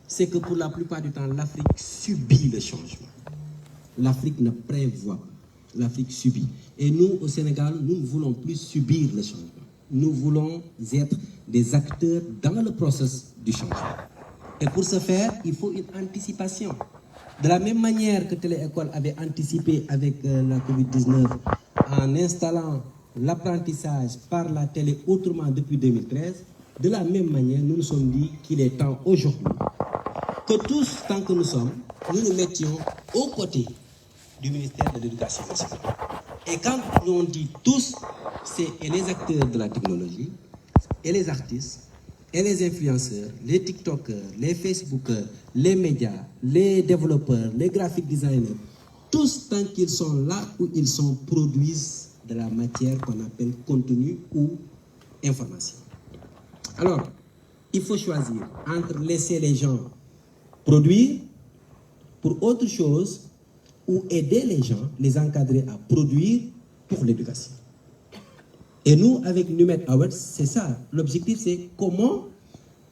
c'est que pour la plupart du temps, l'Afrique subit le changement. L'Afrique ne prévoit pas, l'Afrique subit. Et nous, au Sénégal, nous ne voulons plus subir le changement. Nous voulons être des acteurs dans le processus du changement. Et pour ce faire, il faut une anticipation. De la même manière que Téléécole avait anticipé avec la Covid-19 en installant l'apprentissage par la télé autrement depuis 2013, de la même manière, nous nous sommes dit qu'il est temps aujourd'hui que tous, tant que nous sommes, nous nous mettions aux côtés du ministère de l'Éducation nationale. Et quand on dit tous, c'est les acteurs de la technologie, et les artistes, et les influenceurs, les TikTokers, les Facebookers, les médias, les développeurs, les graphic designers, tous tant qu'ils sont là où ils sont, produisent de la matière qu'on appelle contenu ou information. Alors, il faut choisir entre laisser les gens produire pour autre chose ou aider les gens, les encadrer à produire pour l'éducation. Et nous, avec Numet Awards, c'est ça. L'objectif, c'est comment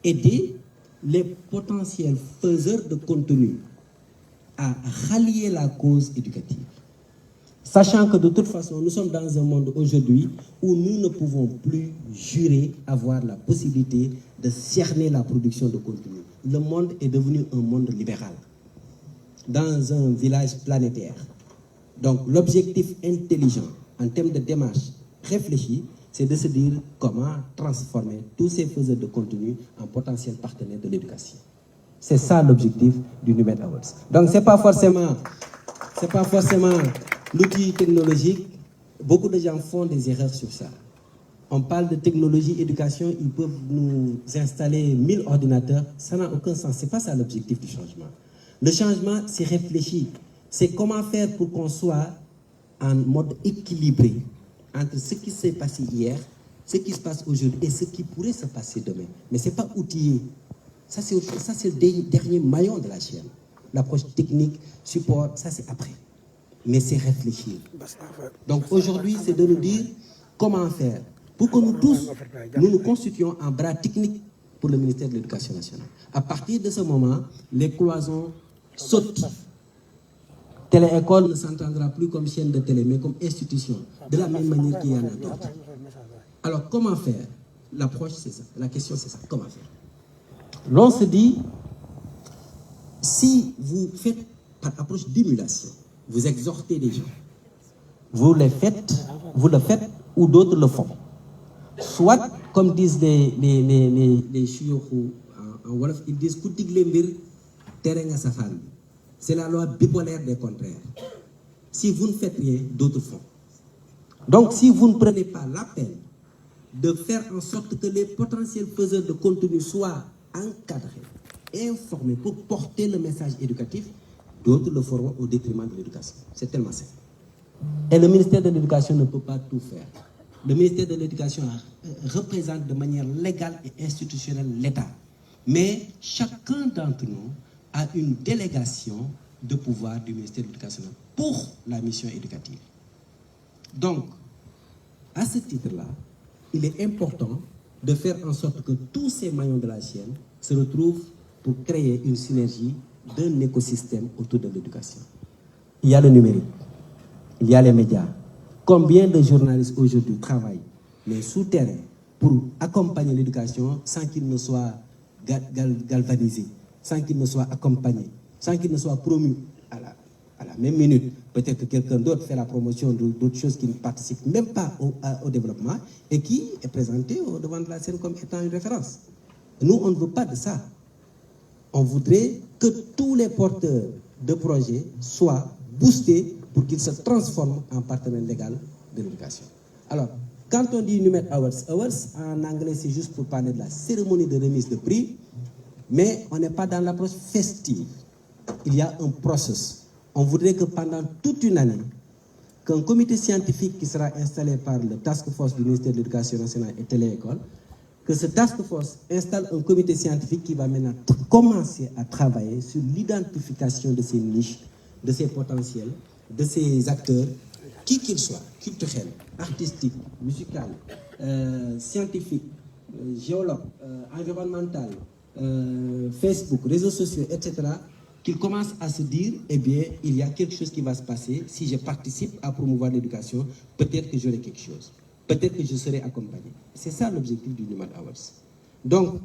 aider les potentiels faiseurs de contenu à rallier la cause éducative. Sachant que de toute façon, nous sommes dans un monde aujourd'hui où nous ne pouvons plus jurer avoir la possibilité de cerner la production de contenu. Le monde est devenu un monde libéral, dans un village planétaire. Donc l'objectif intelligent, en termes de démarche réfléchie, c'est de se dire comment transformer tous ces faiseurs de contenu en potentiels partenaires de l'éducation. C'est ça l'objectif du Numet Awards. Donc c'est pas forcément l'outil technologique. Beaucoup de gens font des erreurs sur ça. On parle de technologie, éducation, ils peuvent nous installer 1000 ordinateurs. Ça n'a aucun sens. C'est pas ça l'objectif du changement. Le changement, c'est réfléchi. C'est comment faire pour qu'on soit en mode équilibré entre ce qui s'est passé hier, ce qui se passe aujourd'hui et ce qui pourrait se passer demain. Mais ce n'est pas outillé. Ça, c'est le dernier maillon de la chaîne. L'approche technique, support, ça, c'est après. Mais c'est réfléchir. Donc aujourd'hui, c'est de nous dire comment faire pour que nous tous, nous nous constituions un bras technique pour le ministère de l'Éducation nationale. À partir de ce moment, les cloisons sautent. Téléécole ne s'entendra plus comme chaîne de télé, mais comme institution, de la même manière qu'il y en a d'autres. Alors, comment faire? L'approche, c'est ça. La question, c'est ça. Comment faire? L'on se dit, si vous faites par approche d'émulation, vous exhortez les gens, vous le faites ou d'autres le font. Soit, comme disent les chouyokhou en Wolof, ils disent c'est la loi bipolaire des contraires. Si vous ne faites rien, d'autres font. Donc, si vous ne prenez pas la peine de faire en sorte que les potentiels faiseurs de contenu soient encadrés, informés pour porter le message éducatif, d'autres le feront au détriment de l'éducation. C'est tellement simple. Et le ministère de l'Éducation ne peut pas tout faire. Le ministère de l'Éducation représente de manière légale et institutionnelle l'État. Mais chacun d'entre nous a une délégation de pouvoir du ministère de l'Éducation pour la mission éducative. Donc, à ce titre-là, il est important de faire en sorte que tous ces maillons de la chaîne se retrouvent pour créer une synergie d'un écosystème autour de l'éducation. Il y a le numérique, il y a les médias. Combien de journalistes aujourd'hui travaillent, mais souterrains, pour accompagner l'éducation sans qu'il ne soit galvanisé, sans qu'il ne soit accompagné, sans qu'il ne soit promu à la même minute. Peut-être que quelqu'un d'autre fait la promotion d'autres choses qui ne participent même pas au développement et qui est présenté au devant de la scène comme étant une référence. Nous, on ne veut pas de ça. On voudrait que tous les porteurs de projets soient boostés pour qu'ils se transforment en partenaires légaux de l'éducation. Alors, quand on dit Numet Awards, en anglais, c'est juste pour parler de la cérémonie de remise de prix, mais on n'est pas dans l'approche festive. Il y a un processus. On voudrait que pendant toute une année, qu'un comité scientifique qui sera installé par le Task Force du ministère de l'Éducation nationale et Téléécole, que ce Task Force installe un comité scientifique qui va maintenant commencer à travailler sur l'identification de ces niches, de ces potentiels, de ces acteurs, qui qu'ils soient, culturels, artistiques, musicaux, scientifiques, géologues, environnementaux, Facebook, réseaux sociaux, etc., qu'ils commencent à se dire, eh bien, il y a quelque chose qui va se passer. Si je participe à promouvoir l'éducation, peut-être que j'aurai quelque chose. Peut-être que je serai accompagné. C'est ça l'objectif du Numan Awards. Donc,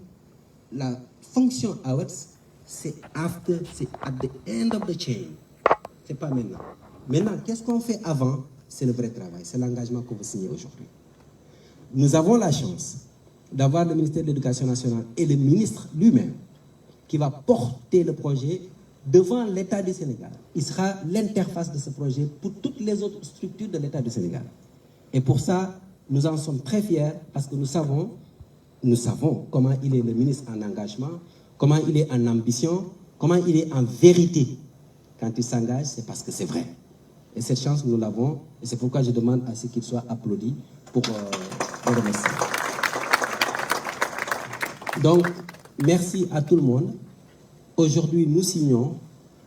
la fonction Awards, c'est at the end of the chain. C'est pas maintenant. Maintenant, qu'est-ce qu'on fait avant? C'est le vrai travail, c'est l'engagement que vous signez aujourd'hui. Nous avons la chance d'avoir le ministère de l'Éducation nationale et le ministre lui-même qui va porter le projet devant l'État du Sénégal. Il sera l'interface de ce projet pour toutes les autres structures de l'État du Sénégal. Et pour ça, nous en sommes très fiers parce que nous savons comment il est le ministre en engagement, comment il est en ambition, comment il est en vérité. Quand il s'engage, c'est parce que c'est vrai. Et cette chance, nous l'avons, et c'est pourquoi je demande à ce qu'il soit applaudi pour le remercier. Donc, merci à tout le monde. Aujourd'hui, nous signons,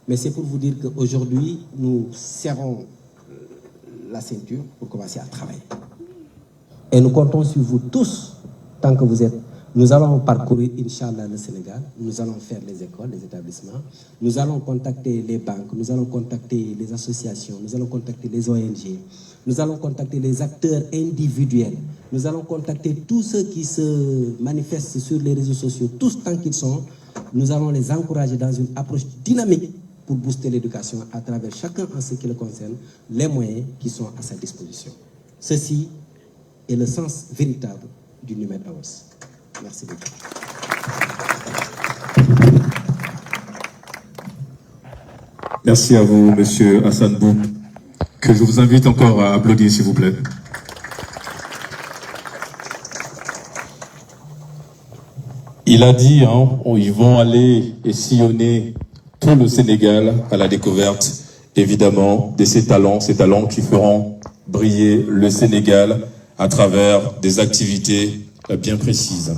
mais c'est pour vous dire qu'aujourd'hui, nous serrons la ceinture pour commencer à travailler. Et nous comptons sur vous tous, tant que vous êtes. Nous allons parcourir, Inch'Allah, le Sénégal. Nous allons faire les écoles, les établissements. Nous allons contacter les banques. Nous allons contacter les associations. Nous allons contacter les ONG. Nous allons contacter les acteurs individuels. Nous allons contacter tous ceux qui se manifestent sur les réseaux sociaux, tous tant qu'ils sont. Nous allons les encourager dans une approche dynamique pour booster l'éducation à travers chacun en ce qui le concerne, les moyens qui sont à sa disposition. Ceci est le sens véritable du Numan Awards. Merci beaucoup. Merci à vous, Monsieur Hassan Bou, que je vous invite encore à applaudir, s'il vous plaît. Il a dit, ils vont aller et sillonner tout le Sénégal à la découverte, évidemment, de ces talents qui feront briller le Sénégal à travers des activités bien précises.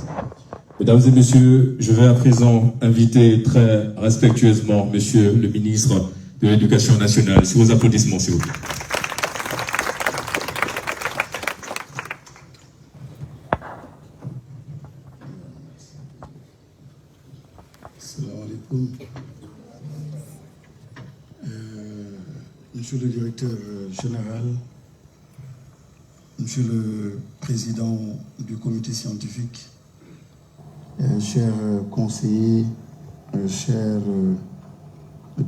Mesdames et messieurs, je vais à présent inviter très respectueusement Monsieur le ministre de l'Éducation nationale. Sous vos applaudissements, s'il vous plaît. Assalamu alaikum. Monsieur le directeur général, Monsieur le président du comité scientifique, chers conseillers, chers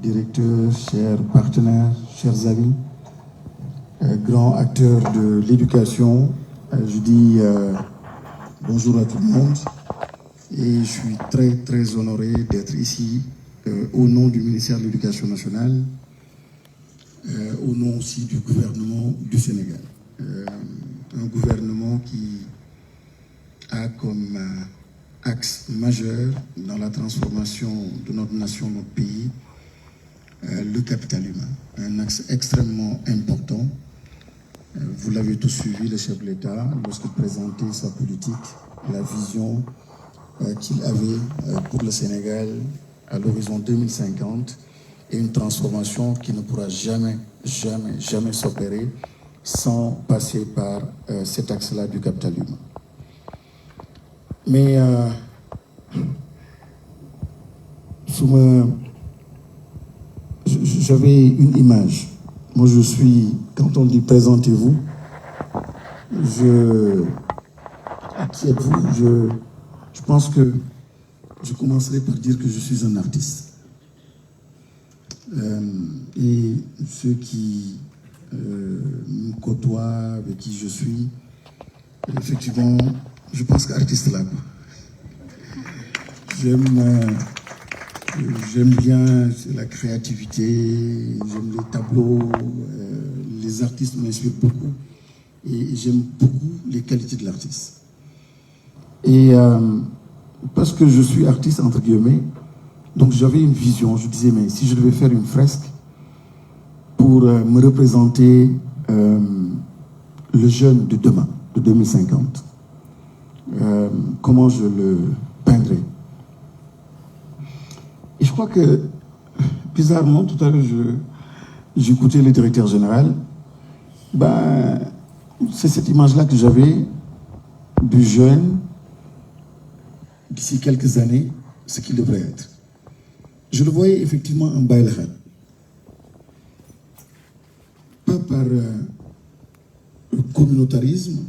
directeurs, chers partenaires, chers amis, grands acteurs de l'éducation, je dis bonjour à tout le monde et je suis très très honoré d'être ici au nom du ministère de l'Éducation nationale, au nom aussi du gouvernement du Sénégal. Un gouvernement qui a comme axe majeur dans la transformation de notre nation, notre pays, le capital humain. Un axe extrêmement important. Vous l'avez tous suivi, le chef de l'État, lorsqu'il présentait sa politique, la vision qu'il avait pour le Sénégal à l'horizon 2050 et une transformation qui ne pourra jamais s'opérer sans passer par cet axe-là du capital humain. Mais j'avais une image. Moi, je suis, quand on dit présentez-vous, qui êtes-vous? Je pense que je commencerai par dire que je suis un artiste. Et ceux qui me côtoient, avec qui je suis, effectivement, je pense qu'artiste là. J'aime bien la créativité, j'aime les tableaux, les artistes m'inspirent beaucoup et j'aime beaucoup les qualités de l'artiste. Et parce que je suis artiste, entre guillemets, donc j'avais une vision, je disais, mais si je devais faire une fresque pour me représenter le jeune de demain, de 2050, comment je le peindrais? Et je crois que, bizarrement, tout à l'heure, j'écoutais le directeur général, c'est cette image-là que j'avais du jeune, d'ici quelques années, ce qu'il devrait être. Je le voyais effectivement en Baïlhat. Pas par communautarisme,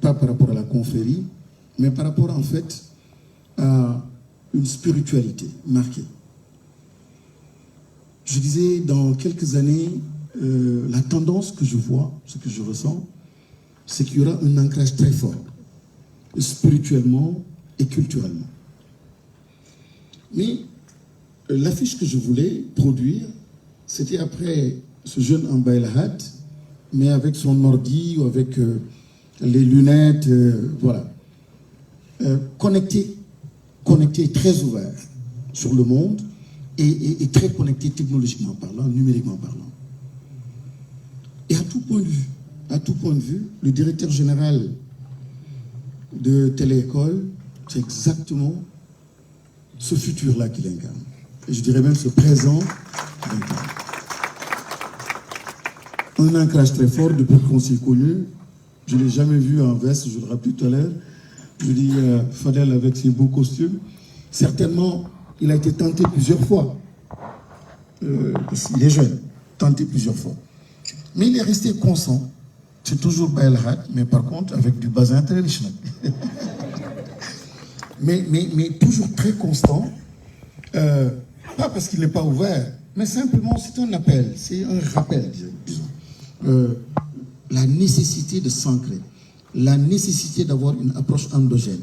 pas par rapport à la confrérie, mais par rapport en fait à une spiritualité marquée. Je disais, dans quelques années, la tendance que je vois, ce que je ressens, c'est qu'il y aura un ancrage très fort, spirituellement et culturellement. Mais l'affiche que je voulais produire, c'était après ce jeune en Baïlhat, mais avec son ordi ou avec les lunettes, voilà. Connecté, très ouvert sur le monde et très connecté technologiquement parlant, numériquement parlant. Et à tout point de vue, le directeur général de Téléécole, c'est exactement ce futur-là qu'il incarne. Et je dirais même ce présent qu'il incarne. Un ancrage très fort depuis qu'on s'est connu. Je ne l'ai jamais vu en veste, je le rappelle tout à l'heure. Je dis Fadel avec ses beaux costumes. Certainement, il a été tenté plusieurs fois. Parce qu'il est jeune, tenté plusieurs fois. Mais il est resté constant. C'est toujours Baïlhat, mais par contre avec du bazin très riche. mais toujours très constant. Pas parce qu'il n'est pas ouvert, mais simplement c'est un appel, c'est un rappel, disons. La nécessité de s'ancrer, la nécessité d'avoir une approche endogène,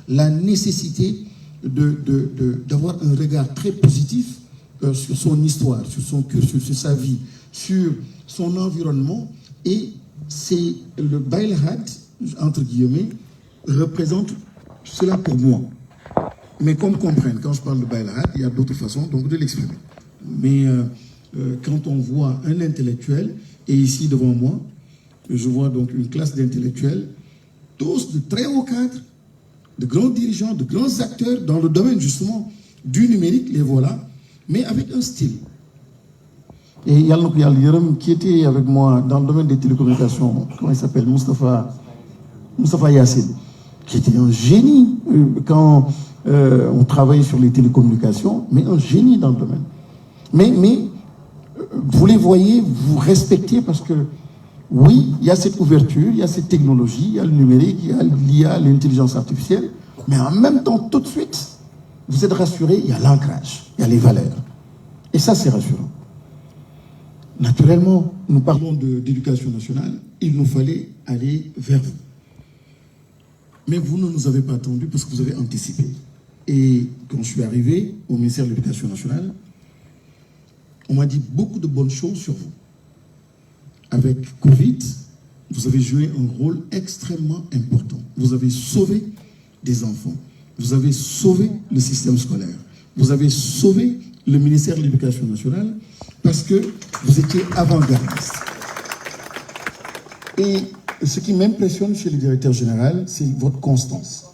la nécessité d'avoir un regard très positif sur son histoire, sur son cursus, sur sa vie, sur son environnement. Et c'est le Baïlhat, entre guillemets, représente cela pour moi. Mais qu'on me comprenne, quand je parle de Baïlhat, il y a d'autres façons donc de l'exprimer. Mais quand on voit un intellectuel, et ici devant moi, je vois donc une classe d'intellectuels, tous de très hauts cadres, de grands dirigeants, de grands acteurs dans le domaine justement du numérique, les voilà, mais avec un style. Et Yalnouk Yalyerum, qui était avec moi dans le domaine des télécommunications, comment il s'appelle, Moustapha Yassine, qui était un génie quand on travaillait sur les télécommunications, mais un génie dans le domaine. Mais vous les voyez, vous respectez parce que oui, il y a cette ouverture, il y a cette technologie, il y a le numérique, il y a l'IA, l'intelligence artificielle, mais en même temps, tout de suite, vous êtes rassurés, il y a l'ancrage, il y a les valeurs. Et ça, c'est rassurant. Naturellement, nous parlons d'éducation nationale, il nous fallait aller vers vous. Mais vous ne nous avez pas attendu parce que vous avez anticipé. Et quand je suis arrivé au ministère de l'Éducation nationale, on m'a dit beaucoup de bonnes choses sur vous. Avec Covid, vous avez joué un rôle extrêmement important. Vous avez sauvé des enfants. Vous avez sauvé le système scolaire. Vous avez sauvé le ministère de l'Éducation nationale parce que vous étiez avant-gardiste. Et ce qui m'impressionne chez le directeur général, c'est votre constance.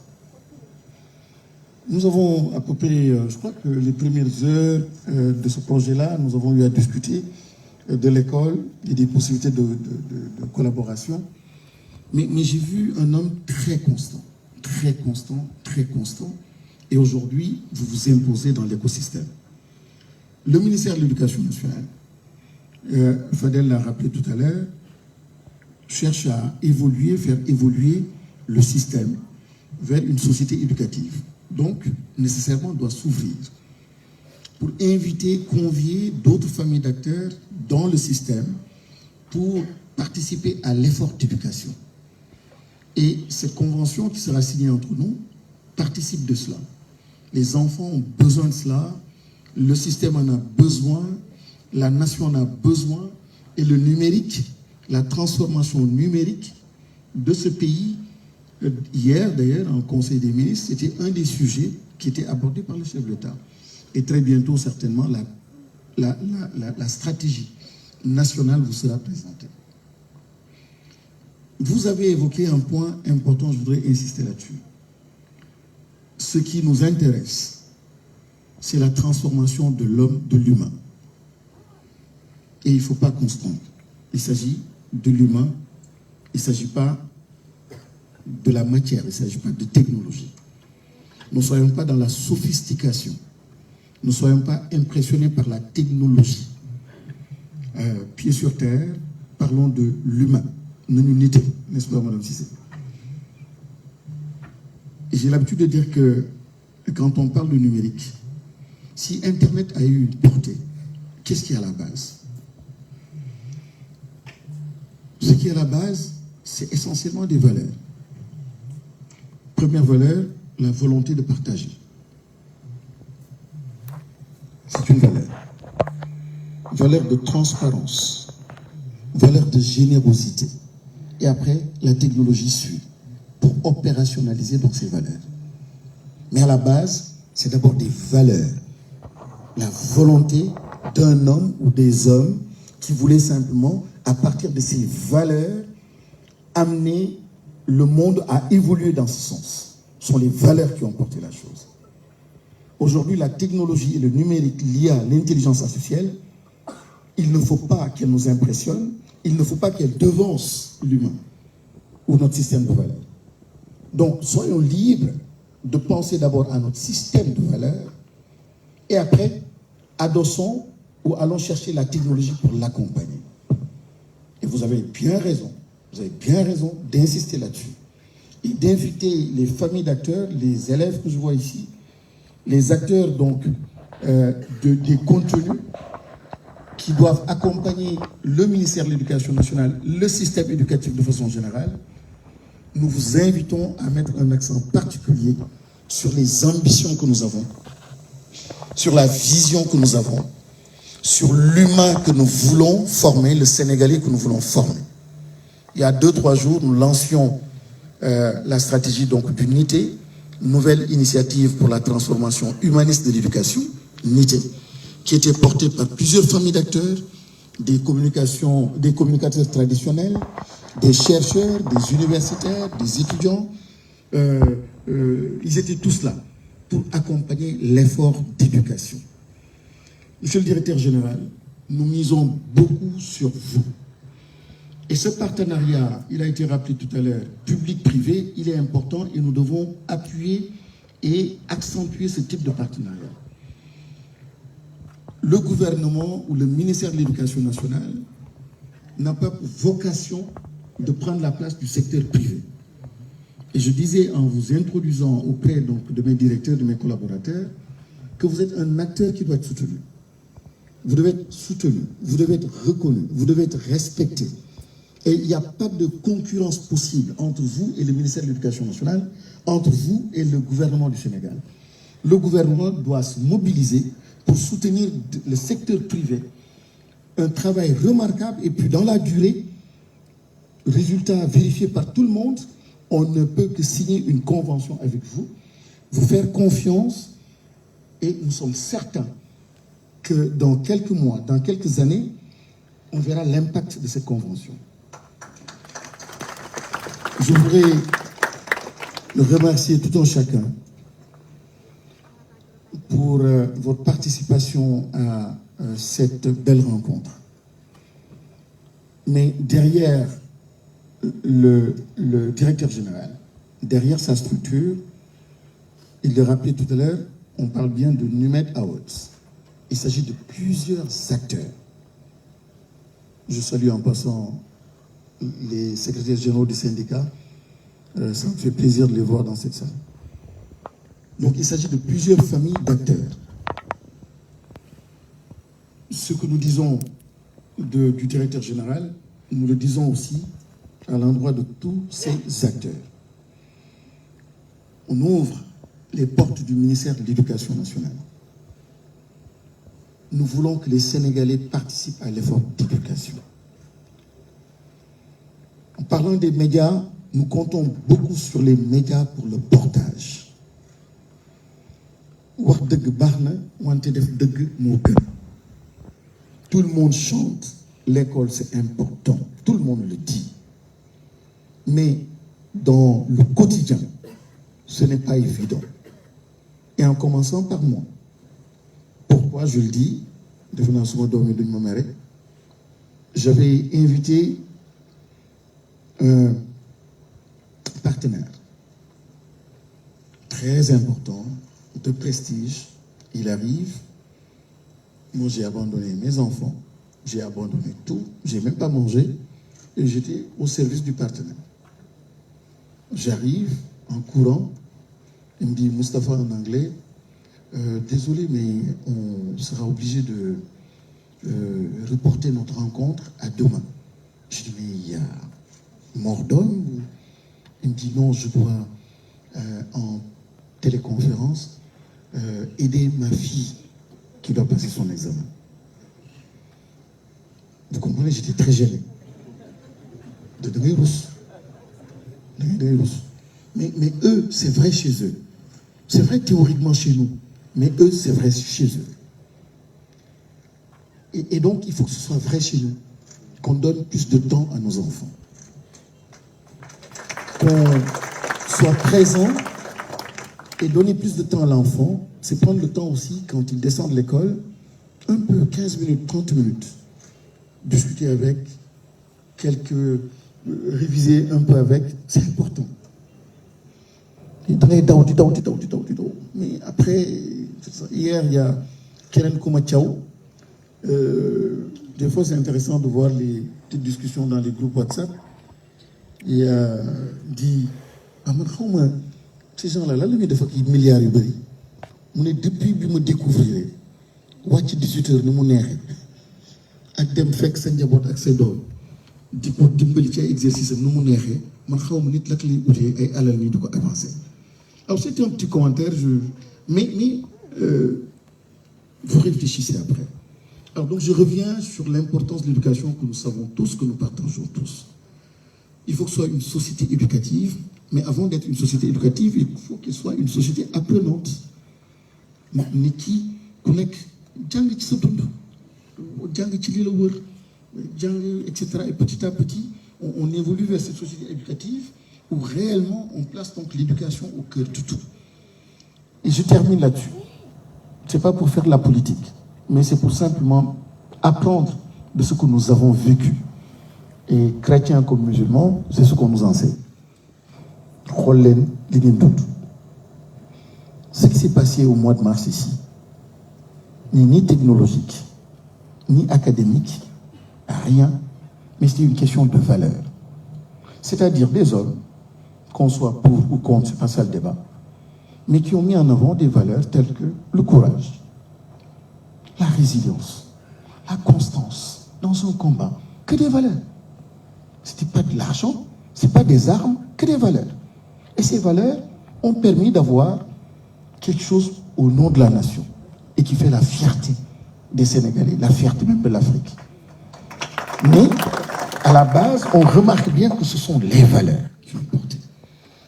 Nous avons à peu près, je crois que les premières heures de ce projet-là, nous avons eu à discuter de l'école et des possibilités de collaboration. Mais j'ai vu un homme très constant, très constant, très constant. Et aujourd'hui, vous vous imposez dans l'écosystème. Le ministère de l'Éducation nationale, Fadel l'a rappelé tout à l'heure, cherche à évoluer, faire évoluer le système vers une société éducative. Donc, nécessairement, doit s'ouvrir pour inviter, convier d'autres familles d'acteurs dans le système pour participer à l'effort d'éducation. Et cette convention qui sera signée entre nous participe de cela. Les enfants ont besoin de cela, le système en a besoin, la nation en a besoin, et le numérique, la transformation numérique de ce pays, hier d'ailleurs, en Conseil des ministres, c'était un des sujets qui était abordé par le chef de l'État. Et très bientôt, certainement, la stratégie nationale vous sera présentée. Vous avez évoqué un point important, je voudrais insister là-dessus. Ce qui nous intéresse, c'est la transformation de l'homme, de l'humain. Et il ne faut pas qu'on se trompe. Il s'agit de l'humain, il ne s'agit pas de la matière, il ne s'agit pas de technologie. Ne soyons pas dans la sophistication. Ne soyons pas impressionnés par la technologie. Pieds sur terre, parlons de l'humain. Non unité, n'est-ce pas, Madame Cissé? Et j'ai l'habitude de dire que quand on parle de numérique, si Internet a eu une portée, qu'est-ce qui est à la base? Ce qui est à la base, c'est essentiellement des valeurs. Première valeur, la volonté de partager. C'est une valeur. Valeur de transparence. Valeur de générosité. Et après, la technologie suit pour opérationnaliser donc ces valeurs. Mais à la base, c'est d'abord des valeurs. La volonté d'un homme ou des hommes qui voulaient simplement, à partir de ces valeurs, amener le monde à évoluer dans ce sens. Ce sont les valeurs qui ont porté la chose. Aujourd'hui, la technologie et le numérique liés à l'intelligence artificielle, il ne faut pas qu'elle nous impressionne, il ne faut pas qu'elle devance l'humain ou notre système de valeurs. Donc, soyons libres de penser d'abord à notre système de valeurs et après, adossons ou allons chercher la technologie pour l'accompagner. Et vous avez bien raison d'insister là-dessus et d'inviter les familles d'acteurs, les élèves que je vois ici, les acteurs donc des contenus qui doivent accompagner le ministère de l'Éducation nationale, le système éducatif de façon générale. Nous vous invitons à mettre un accent particulier sur les ambitions que nous avons, sur la vision que nous avons, sur l'humain que nous voulons former, le Sénégalais que nous voulons former. Il y a 2-3 jours, nous lancions la stratégie donc du NITE, nouvelle initiative pour la transformation humaniste de l'éducation, NITE, qui était portée par plusieurs familles d'acteurs, des communicateurs traditionnels, des chercheurs, des universitaires, des étudiants. Ils étaient tous là pour accompagner l'effort d'éducation. Monsieur le directeur général, nous misons beaucoup sur vous. Et ce partenariat, il a été rappelé tout à l'heure, public-privé, il est important et nous devons appuyer et accentuer ce type de partenariat. Le gouvernement ou le ministère de l'Éducation nationale n'a pas pour vocation de prendre la place du secteur privé. Et je disais en vous introduisant auprès donc, de mes directeurs, de mes collaborateurs, que vous êtes un acteur qui doit être soutenu. Vous devez être soutenu, vous devez être reconnu, vous devez être respecté. Et il n'y a pas de concurrence possible entre vous et le ministère de l'Éducation nationale, entre vous et le gouvernement du Sénégal. Le gouvernement doit se mobiliser pour soutenir le secteur privé, un travail remarquable, et puis dans la durée, résultat vérifié par tout le monde, on ne peut que signer une convention avec vous, vous faire confiance, et nous sommes certains que dans quelques mois, dans quelques années, on verra l'impact de cette convention. Je voudrais remercier tout un chacun pour votre participation à cette belle rencontre. Mais derrière le directeur général, derrière sa structure, il le rappelait tout à l'heure, on parle bien de NUMED Awards. Il s'agit de plusieurs acteurs. Je salue en passant les secrétaires généraux des syndicats. Ça me fait plaisir de les voir dans cette salle. Donc il s'agit de plusieurs familles d'acteurs. Ce que nous disons du directeur général, nous le disons aussi à l'endroit de tous ces acteurs. On ouvre les portes du ministère de l'Éducation nationale. Nous voulons que les Sénégalais participent à l'effort d'éducation. En parlant des médias, nous comptons beaucoup sur les médias pour le portage. Wax deug baxna, wante def deug mo gën. Tout le monde chante, l'école c'est important, tout le monde le dit. Mais dans le quotidien, ce n'est pas évident. Et en commençant par moi. Pourquoi je le dis? J'avais invité un partenaire très important, de prestige. Il arrive, moi j'ai abandonné mes enfants, j'ai abandonné tout, j'ai même pas mangé, et j'étais au service du partenaire. J'arrive en courant, il me dit, Mustapha en anglais, désolé, mais on sera obligé de reporter notre rencontre à demain. Je dis, mais il y a mort d'homme? Il me dit, non, je dois en téléconférence aider ma fille qui doit passer son examen. Vous comprenez, j'étais très gêné. De devenir russe. Mais eux, c'est vrai chez eux. C'est vrai théoriquement chez nous. Mais eux, c'est vrai chez eux. Et donc, il faut que ce soit vrai chez nous. Qu'on donne plus de temps à nos enfants. Qu'on soit présent et donner plus de temps à l'enfant, c'est prendre le temps aussi, quand il descend de l'école, un peu, 15 minutes, 30 minutes, discuter avec, réviser un peu avec, c'est important. Mais après, hier, il y a Keren Koumachao. Des fois, c'est intéressant de voir les petites discussions dans les groupes WhatsApp. Il dit, ces gens-là, là, il faut qu'ils milliards. Depuis que je me découvrir, watch 18h, nous m'en ak dem fekk sa njaboot ak sa doom di ko dimbali ci ay exercice nu mu neexee man xaw ma nit lak lay utee ay alal nii di ko avancer. Alors c'était un petit commentaire, mais vous réfléchissez après. Alors donc je reviens sur l'importance de l'éducation que nous savons tous, que nous partageons tous. Il faut que ce soit une société éducative, mais avant d'être une société éducative, il faut qu'elle soit une société apprenante. Nit ki ku nekk jàng ci sa dund. Etc. Et petit à petit, on évolue vers cette société éducative où réellement on place donc l'éducation au cœur de tout. Et je termine là-dessus. Ce n'est pas pour faire de la politique, mais c'est pour simplement apprendre de ce que nous avons vécu. Et chrétiens comme musulmans, c'est ce qu'on nous enseigne. Ce qui s'est passé au mois de mars ici n'est ni technologique, ni académique, rien, mais c'est une question de valeur. C'est-à-dire des hommes, qu'on soit pour ou contre, c'est pas ça le débat, mais qui ont mis en avant des valeurs telles que le courage, la résilience, la constance dans un combat, que des valeurs. C'était pas de l'argent, c'est pas des armes, que des valeurs. Et ces valeurs ont permis d'avoir quelque chose au nom de la nation et qui fait la fierté des Sénégalais, la fierté même de l'Afrique. Mais, à la base, on remarque bien que ce sont les valeurs qui ont porté.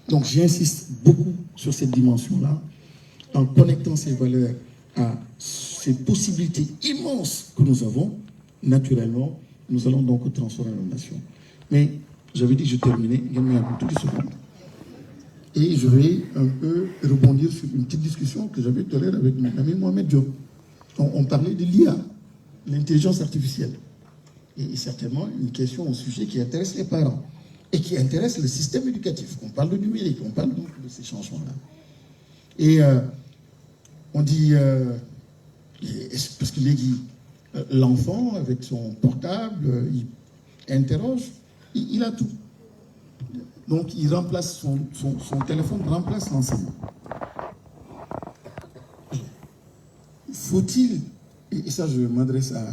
Donc, j'insiste beaucoup sur cette dimension-là, en connectant ces valeurs à ces possibilités immenses que nous avons, naturellement, nous allons donc transformer nos nations. Mais, j'avais dit que je terminais, il y a un peu toutes les secondes. Et je vais un peu rebondir sur une petite discussion que j'avais tout à l'heure avec mon ami Mohamed Diop. On parlait de l'IA, l'intelligence artificielle. Et certainement une question, un sujet qui intéresse les parents et qui intéresse le système éducatif. On parle de numérique, on parle donc de ces changements-là. Et on dit, parce que l'enfant, avec son portable, il interroge, il a tout. Donc il remplace son téléphone, remplace l'enseignant. Faut-il, et ça je m'adresse à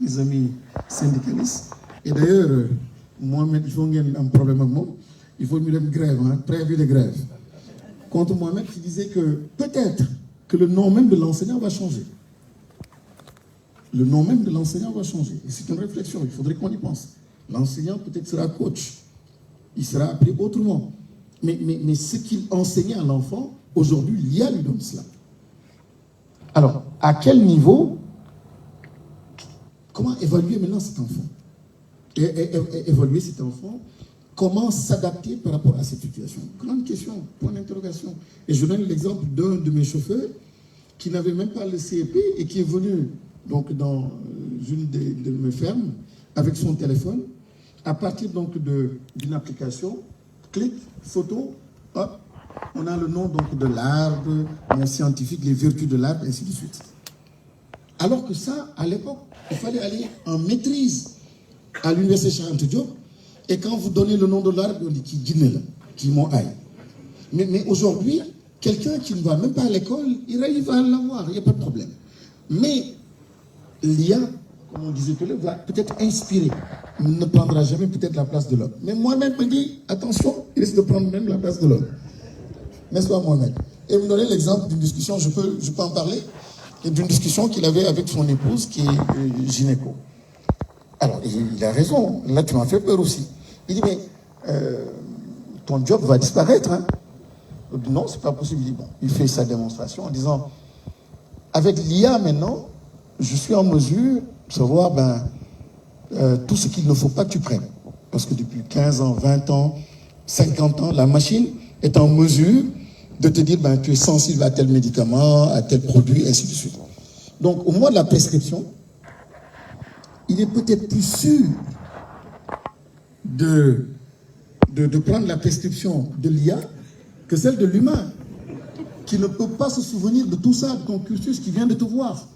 mes amis syndicalistes, et d'ailleurs, Mohamed, il faut qu'il y ait un problème avec moi, il faut une grève, préavis de grève. Contre Mohamed qui disait que peut-être que le nom même de l'enseignant va changer. Le nom même de l'enseignant va changer. Et c'est une réflexion, il faudrait qu'on y pense. L'enseignant peut-être sera coach, il sera appelé autrement. Mais ce qu'il enseignait à l'enfant, aujourd'hui, l'IA lui donne cela. Alors, à quel niveau, comment évaluer maintenant cet enfant? Évaluer cet enfant, comment s'adapter par rapport à cette situation? Grande question, point d'interrogation. Et je donne l'exemple d'un de mes chauffeurs qui n'avait même pas le CEP et qui est venu donc, dans une de mes fermes avec son téléphone, à partir donc d'une application, clic, photo, hop, on a le nom donc de l'arbre, mon scientifique, les vertus de l'arbre, ainsi de suite. Alors que ça, à l'époque, il fallait aller en maîtrise à l'université Cheikh Anta Diop, et quand vous donnez le nom de l'arbre, on dit qui dîne là, qui m'ont aïe. Mais aujourd'hui, quelqu'un qui ne va même pas à l'école, il va l'avoir, il n'y a pas de problème. Mais l'IA, comme on disait tout à l'heure, va peut-être inspirer, ne prendra jamais peut-être la place de l'homme. Mais moi-même me dit, attention, il risque de prendre même la place de l'homme. N'est-ce pas, Mohamed? Et vous me donnez l'exemple d'une discussion, je peux en parler, d'une discussion qu'il avait avec son épouse qui est gynéco. Alors, il a raison, là tu m'as fait peur aussi. Il dit, mais ton job va disparaître. Hein? Non, c'est pas possible. Il dit, bon, il fait sa démonstration en disant, avec l'IA maintenant, je suis en mesure de savoir tout ce qu'il ne faut pas que tu prennes. Parce que depuis 15 ans, 20 ans, 50 ans, la machine est en mesure de te dire, tu es sensible à tel médicament, à tel produit, ainsi de suite. Donc, au moment de la prescription, il est peut-être plus sûr de prendre la prescription de l'IA que celle de l'humain, qui ne peut pas se souvenir de tout ça, de ton cursus qui vient de te voir.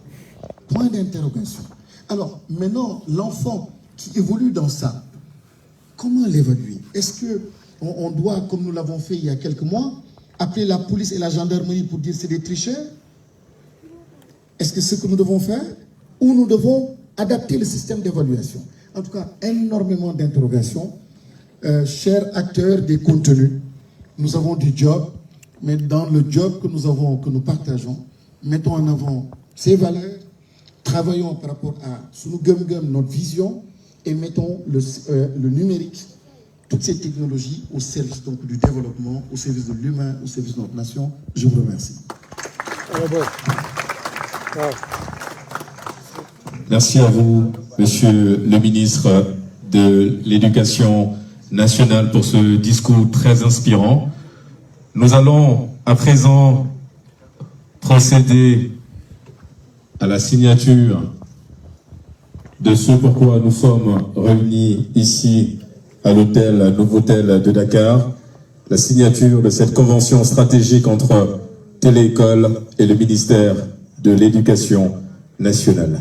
Point d'interrogation. Alors, maintenant, l'enfant qui évolue dans ça, comment l'évaluer? Est-ce qu'on doit, comme nous l'avons fait il y a quelques mois, appeler la police et la gendarmerie pour dire c'est des tricheurs? Est-ce que c'est ce que nous devons faire? Ou nous devons adapter le système d'évaluation? En tout cas, énormément d'interrogations. Chers acteurs des contenus, nous avons du job, mais dans le job que nous partageons, mettons en avant ces valeurs, travaillons par rapport à notre vision, et mettons le numérique, toutes ces technologies au service donc, du développement, au service de l'humain, au service de notre nation. Je vous remercie. Merci à vous, Monsieur le ministre de l'Éducation nationale, pour ce discours très inspirant. Nous allons à présent procéder à la signature de ce pourquoi nous sommes réunis ici à l'hôtel Novotel de Dakar, la signature de cette convention stratégique entre Téléécole et le ministère de l'Éducation nationale.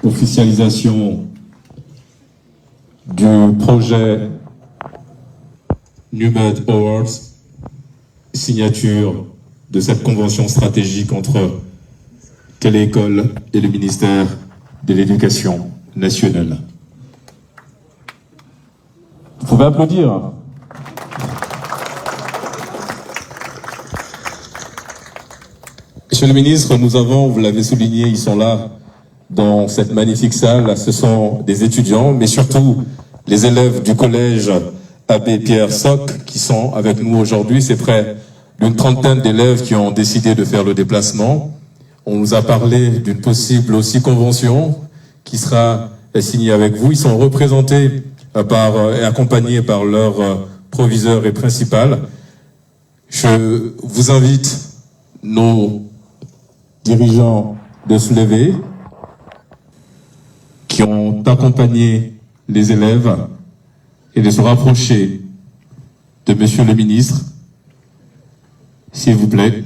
Officialisation du projet NUMED Awards, signature de cette convention stratégique entre Téléécole et le ministère de l'Éducation nationale. Vous pouvez applaudir. Monsieur le ministre, nous avons, vous l'avez souligné, ils sont là dans cette magnifique salle. Ce sont des étudiants, mais surtout les élèves du collège Abbé Pierre Soc qui sont avec nous aujourd'hui. C'est près d'une trentaine d'élèves qui ont décidé de faire le déplacement. On nous a parlé d'une possible aussi convention qui sera signée avec vous. Ils sont représentés et accompagnés par leur proviseur et principal. Je vous invite, nos dirigeants, de se lever, qui ont accompagné les élèves, et de se rapprocher de Monsieur le ministre, s'il vous plaît.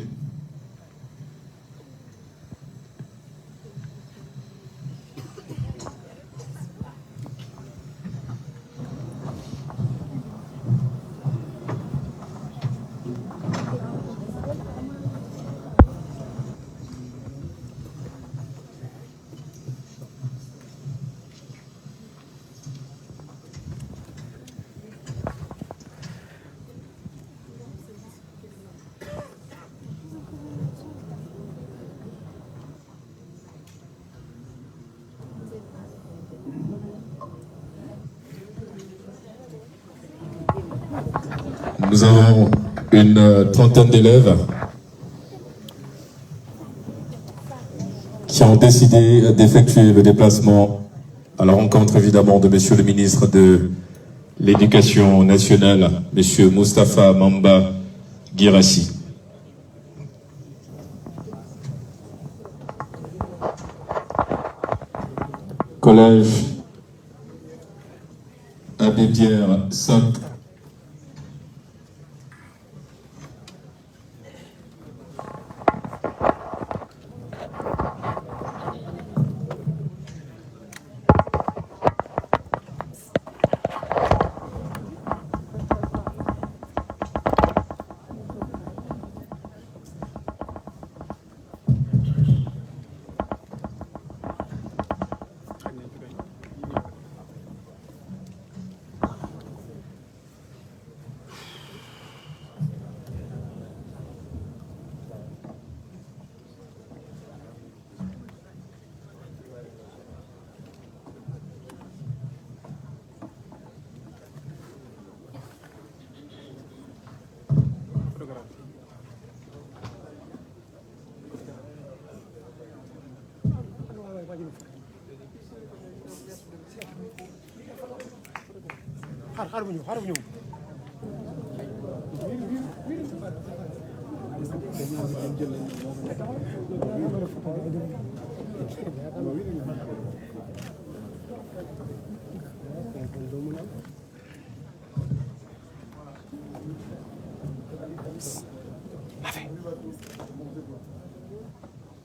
Nous avons une trentaine d'élèves qui ont décidé d'effectuer le déplacement à la rencontre évidemment de Monsieur le ministre de l'Éducation nationale, Monsieur Moustapha Mamba Guirassy. Collège Abbé Pierre Soc.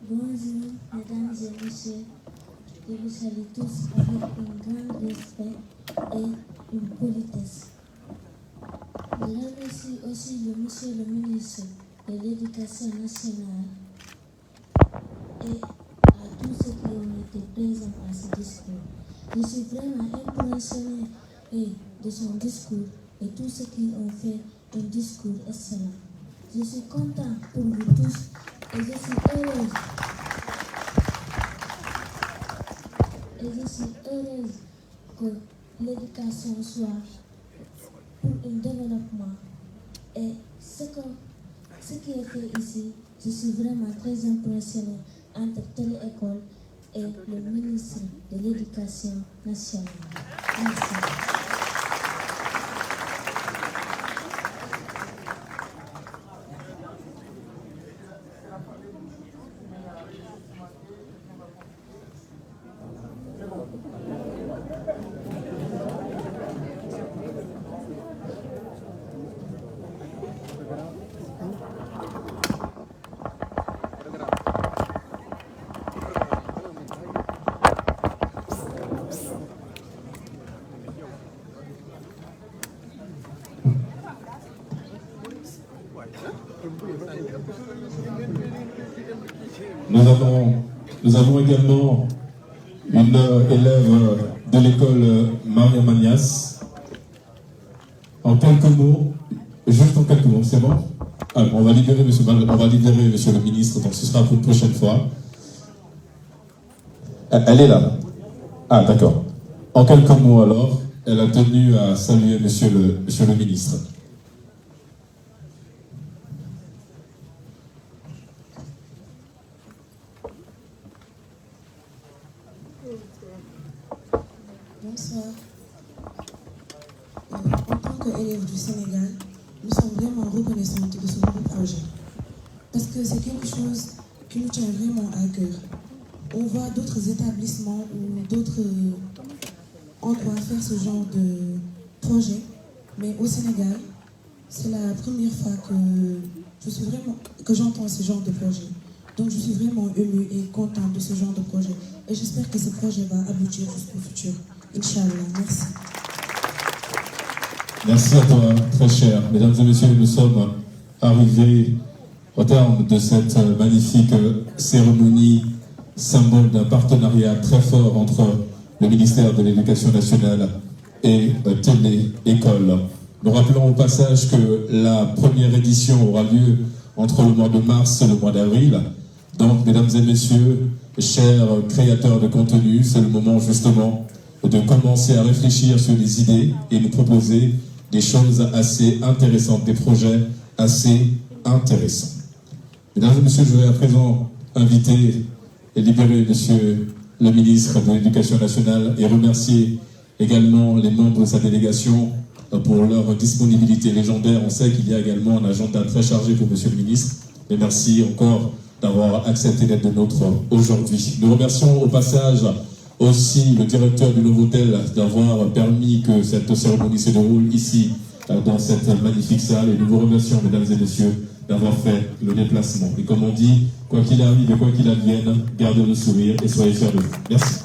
Bonjour, mesdames et messieurs. Je vous salue tous avec un grand respect et une politesse. Je remercie aussi monsieur le ministre de l'Éducation nationale et à tous ceux qui ont été présents à ce discours. Je suis vraiment impressionné de son discours et tous ceux qui ont fait un discours excellent. Je suis content pour vous tous et je suis heureuse. Que l'éducation soit pour un développement. Et ce qui est fait ici, je suis vraiment très impressionné entre Téléécole et le ministre de l'Éducation nationale. Merci. Nous avons également une élève de l'école Maria Manias. En quelques mots, juste en quelques mots, c'est bon? on va libérer monsieur le ministre, donc ce sera pour une prochaine fois. Elle est là. Ah, d'accord. En quelques mots alors, elle a tenu à saluer monsieur le ministre. Bonsoir. En tant qu'élève du Sénégal, nous sommes vraiment reconnaissantes de ce nouveau projet. Parce que c'est quelque chose qui nous tient vraiment à cœur. On voit d'autres établissements ou d'autres endroits faire ce genre de projet, mais au Sénégal, c'est la première fois que j'entends ce genre de projet. Donc je suis vraiment émue et contente de ce genre de projet. Et j'espère que ce projet va aboutir jusqu'au futur. Inch'Allah, merci. Merci à toi, très cher. Mesdames et messieurs, nous sommes arrivés au terme de cette magnifique cérémonie, symbole d'un partenariat très fort entre le ministère de l'Éducation nationale et Télé-École. Nous rappelons au passage que la première édition aura lieu entre le mois de mars et le mois d'avril. Donc, mesdames et messieurs, chers créateurs de contenu, c'est le moment justement de commencer à réfléchir sur des idées et nous proposer des choses assez intéressantes, des projets assez intéressants. Mesdames et messieurs, je vais à présent inviter et libérer monsieur le ministre de l'Éducation nationale et remercier également les membres de sa délégation pour leur disponibilité légendaire. On sait qu'il y a également un agenda très chargé pour monsieur le ministre, mais merci encore d'avoir accepté d'être de nôtre aujourd'hui. Nous remercions au passage aussi le directeur du Novotel d'avoir permis que cette cérémonie se déroule ici, dans cette magnifique salle. Et nous vous remercions, mesdames et messieurs, d'avoir fait le déplacement. Et comme on dit, quoi qu'il arrive et quoi qu'il advienne, gardez le sourire et soyez fiers de vous. Merci.